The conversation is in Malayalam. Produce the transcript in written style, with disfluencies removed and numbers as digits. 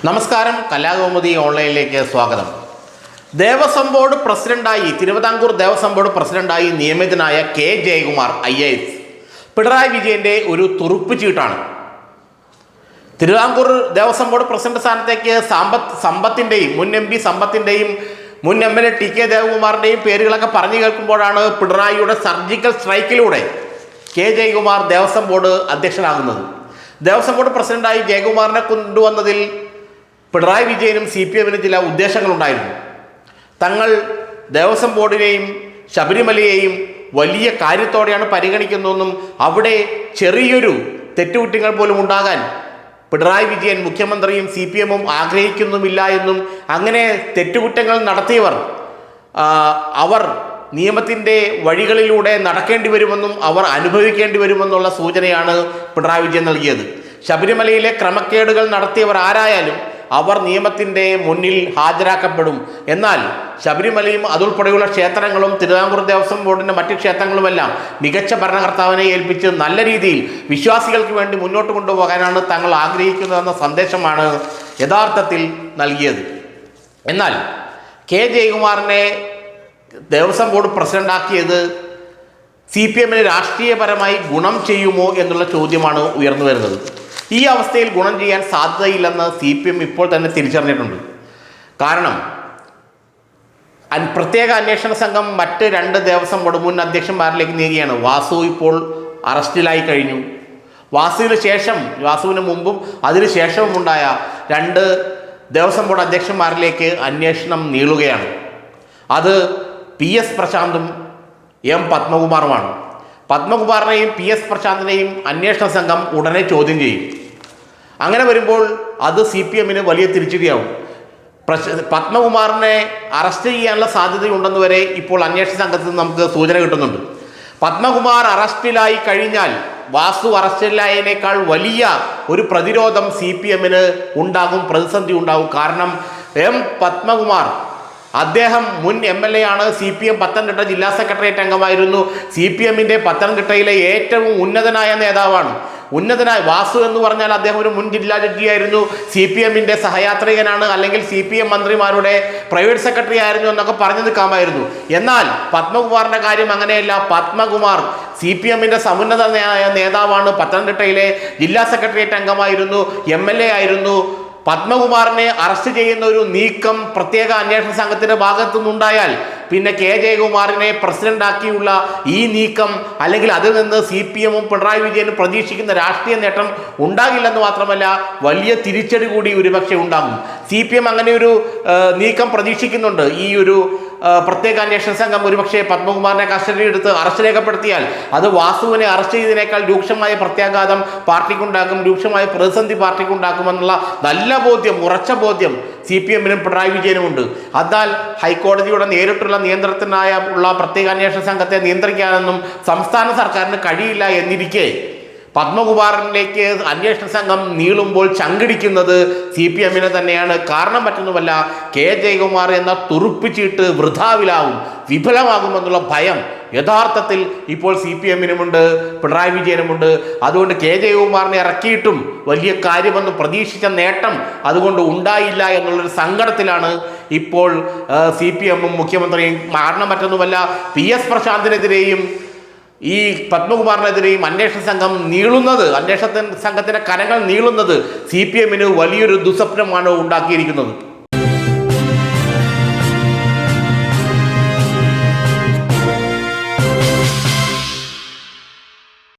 നമസ്കാരം, കലാകൗമുദി ഓൺലൈനിലേക്ക് സ്വാഗതം. ദേവസ്വം ബോർഡ് പ്രസിഡന്റായി തിരുവിതാംകൂർ ദേവസ്വം ബോർഡ് പ്രസിഡന്റായി നിയമിതനായ കെ ജയകുമാർ IAS പിണറായി വിജയന്റെ ഒരു തുറുപ്പ് ചീട്ടാണ്. തിരുവിതാംകൂർ ദേവസ്വം ബോർഡ് പ്രസിഡന്റ് സ്ഥാനത്തേക്ക് സമ്പത്തിൻ്റെയും മുൻ MP സമ്പത്തിൻ്റെയും മുൻ MLA TK ദേവകുമാറിൻ്റെയും പേരുകളൊക്കെ പറഞ്ഞു കേൾക്കുമ്പോഴാണ് പിണറായിയുടെ സർജിക്കൽ സ്ട്രൈക്കിലൂടെ കെ ജയകുമാർ ദേവസ്വം ബോർഡ് അധ്യക്ഷനാകുന്നത്. ദേവസ്വം ബോർഡ് പ്രസിഡന്റായി ജയകുമാറിനെ കൊണ്ടുവന്നതിൽ പിണറായി വിജയനും CPMനും ചില ഉദ്ദേശങ്ങളുണ്ടായിരുന്നു. തങ്ങൾ ദേവസ്വം ബോർഡിനെയും ശബരിമലയെയും വലിയ കാര്യത്തോടെയാണ് പരിഗണിക്കുന്നതെന്നും അവിടെ ചെറിയൊരു തെറ്റുകുറ്റങ്ങൾ പോലും ഉണ്ടാകാൻ പിണറായി വിജയൻ മുഖ്യമന്ത്രിയും CPMും ആഗ്രഹിക്കുന്നുമില്ല എന്നും അങ്ങനെ തെറ്റുകുറ്റങ്ങൾ നടത്തിയവർ അവർ നിയമത്തിൻ്റെ വഴികളിലൂടെ നടക്കേണ്ടി വരുമെന്നും അവർ അനുഭവിക്കേണ്ടി വരുമെന്നുള്ള സൂചനയാണ് പിണറായി വിജയൻ നൽകിയത്. ശബരിമലയിലെ ക്രമക്കേടുകൾ നടത്തിയവർ ആരായാലും അവർ നിയമത്തിൻ്റെ മുന്നിൽ ഹാജരാക്കപ്പെടും. എന്നാൽ ശബരിമലയും അതുൾപ്പെടെയുള്ള ക്ഷേത്രങ്ങളും തിരുവിതാംകൂർ ദേവസ്വം ബോർഡിൻ്റെ മറ്റ് ക്ഷേത്രങ്ങളുമെല്ലാം മികച്ച ഭരണകർത്താവിനെ ഏൽപ്പിച്ച് നല്ല രീതിയിൽ വിശ്വാസികൾക്ക് വേണ്ടി മുന്നോട്ട് കൊണ്ടുപോകാനാണ് തങ്ങൾ ആഗ്രഹിക്കുന്നതെന്ന സന്ദേശമാണ് യഥാർത്ഥത്തിൽ നൽകിയത്. എന്നാൽ കെ ജയകുമാറിനെ ദേവസ്വം ബോർഡ് പ്രസിഡന്റാക്കിയത് CPMന് രാഷ്ട്രീയപരമായി ഗുണം ചെയ്യുമോ എന്നുള്ള ചോദ്യമാണ് ഉയർന്നു വരുന്നത്. ഈ അവസ്ഥയിൽ ഗുണം ചെയ്യാൻ സാധ്യതയില്ലെന്ന് CPM ഇപ്പോൾ തന്നെ തിരിച്ചറിഞ്ഞിട്ടുണ്ട്. കാരണം പ്രത്യേക അന്വേഷണ സംഘം മറ്റ് 2 ദേവസ്വം ബോർഡ് മുൻ അധ്യക്ഷന്മാരിലേക്ക് നീങ്ങുകയാണ്. വാസു ഇപ്പോൾ അറസ്റ്റിലായി കഴിഞ്ഞു. വാസുവിന് മുമ്പും അതിനു ശേഷവും ഉണ്ടായ 2 ദേവസ്വം ബോർഡ് അധ്യക്ഷന്മാരിലേക്ക് അന്വേഷണം നീളുകയാണ്. അത് PS പ്രശാന്തും M പത്മകുമാറുമാണ്. പത്മകുമാറിനെയും PS പ്രശാന്തിനെയും അന്വേഷണ സംഘം ഉടനെ ചോദ്യം ചെയ്യും. അങ്ങനെ വരുമ്പോൾ അത് CPMന് വലിയ തിരിച്ചടിയാവും. പത്മകുമാറിനെ അറസ്റ്റ് ചെയ്യാനുള്ള സാധ്യതയുണ്ടെന്ന് വരെ ഇപ്പോൾ അന്വേഷണ സംഘത്തിൽ നിന്ന് നമുക്ക് സൂചന കിട്ടുന്നുണ്ട്. പത്മകുമാർ അറസ്റ്റിലായി കഴിഞ്ഞാൽ വാസു അറസ്റ്റിലായതിനേക്കാൾ വലിയ ഒരു പ്രതിരോധം CPMന് ഉണ്ടാകും, പ്രതിസന്ധി ഉണ്ടാകും. കാരണം പത്മകുമാർ അദ്ദേഹം മുൻ MLA ആണ്. CPM പത്തനംതിട്ട ജില്ലാ സെക്രട്ടേറിയറ്റ് അംഗമായിരുന്നു. CPMൻ്റെ പത്തനംതിട്ടയിലെ ഏറ്റവും ഉന്നതനായ നേതാവാണ്. വാസു എന്ന് പറഞ്ഞാൽ അദ്ദേഹം ഒരു മുൻ ജില്ലാ ജഡ്ജിയായിരുന്നു. CPMൻ്റെ സഹയാത്രികനാണ്, അല്ലെങ്കിൽ CPM മന്ത്രിമാരുടെ പ്രൈവറ്റ് സെക്രട്ടറി ആയിരുന്നു എന്നൊക്കെ പറഞ്ഞു നിൽക്കാമായിരുന്നു. എന്നാൽ പത്മകുമാറിൻ്റെ കാര്യം അങ്ങനെയല്ല. പത്മകുമാർ CPMൻ്റെ സമുന്നതനായ നേതാവാണ്. പത്തനംതിട്ടയിലെ ജില്ലാ സെക്രട്ടേറിയറ്റ് അംഗമായിരുന്നു, MLA ആയിരുന്നു. പത്മകുമാറിനെ അറസ്റ്റ് ചെയ്യുന്ന ഒരു നീക്കം പ്രത്യേക അന്വേഷണ സംഘത്തിൻ്റെ ഭാഗത്തു നിന്നുണ്ടായാൽ പിന്നെ കെ ജയകുമാറിനെ പ്രസിഡന്റാക്കിയുള്ള ഈ നീക്കം, അല്ലെങ്കിൽ അതിൽ നിന്ന് CPMും പിണറായി വിജയനും പ്രതീക്ഷിക്കുന്ന രാഷ്ട്രീയ നേട്ടം ഉണ്ടാകില്ലെന്ന് മാത്രമല്ല വലിയ തിരിച്ചടി കൂടി ഒരുപക്ഷെ ഉണ്ടാകും. CPM അങ്ങനെ ഒരു നീക്കം പ്രതീക്ഷിക്കുന്നുണ്ട്. ഈ ഒരു പ്രത്യേക അന്വേഷണ സംഘം ഒരുപക്ഷെ പത്മകുമാറിനെ കസ്റ്റഡിയിൽ എടുത്ത് അറസ്റ്റ് രേഖപ്പെടുത്തിയാൽ അത് വാസുവിനെ അറസ്റ്റ് ചെയ്തതിനേക്കാൾ രൂക്ഷമായ പ്രത്യാഘാതം പാർട്ടിക്കുണ്ടാക്കും, രൂക്ഷമായ പ്രതിസന്ധി പാർട്ടിക്കുണ്ടാക്കുമെന്നുള്ള നല്ല ബോധ്യം, ഉറച്ച ബോധ്യം CPMനും പിണറായി വിജയനുമുണ്ട്. എന്നാൽ ഹൈക്കോടതിയുടെ നേരിട്ടുള്ള നിയന്ത്രണത്തിനായ ഉള്ള പ്രത്യേക അന്വേഷണ സംഘത്തെ നിയന്ത്രിക്കാനൊന്നും സംസ്ഥാന സർക്കാരിന് കഴിയില്ല എന്നിരിക്കെ പത്മകുമാറിലേക്ക് അന്വേഷണ സംഘം നീളുമ്പോൾ ചങ്കിടിക്കുന്നത് CPMനെ തന്നെയാണ്. കാരണം മറ്റൊന്നുമല്ല, കെ ജയകുമാർ എന്ന തുറുപ്പ് ചീട്ട് വൃഥാവിലാവും, വിഫലമാകുമെന്നുള്ള ഭയം യഥാർത്ഥത്തിൽ ഇപ്പോൾ CPMനുമുണ്ട്, പിണറായി വിജയനുമുണ്ട്. അതുകൊണ്ട് കെ ജയകുമാറിനെ ഇറക്കിയിട്ടും വലിയ കാര്യമൊന്നും പ്രതീക്ഷിച്ച നേട്ടം അതുകൊണ്ട് ഉണ്ടായില്ല എന്നുള്ളൊരു സങ്കടത്തിലാണ് ഇപ്പോൾ CPMും മുഖ്യമന്ത്രിയും. കാരണം മറ്റൊന്നുമല്ല, PS പ്രശാന്തിനെതിരെയും ഈ പത്മകുമാറിനെതിരെയും അന്വേഷണ സംഘത്തിൻ്റെ കരങ്ങൾ നീളുന്നത് CPMന് വലിയൊരു ദുസ്വപ്നമാണ് ഉണ്ടാക്കിയിരിക്കുന്നത്.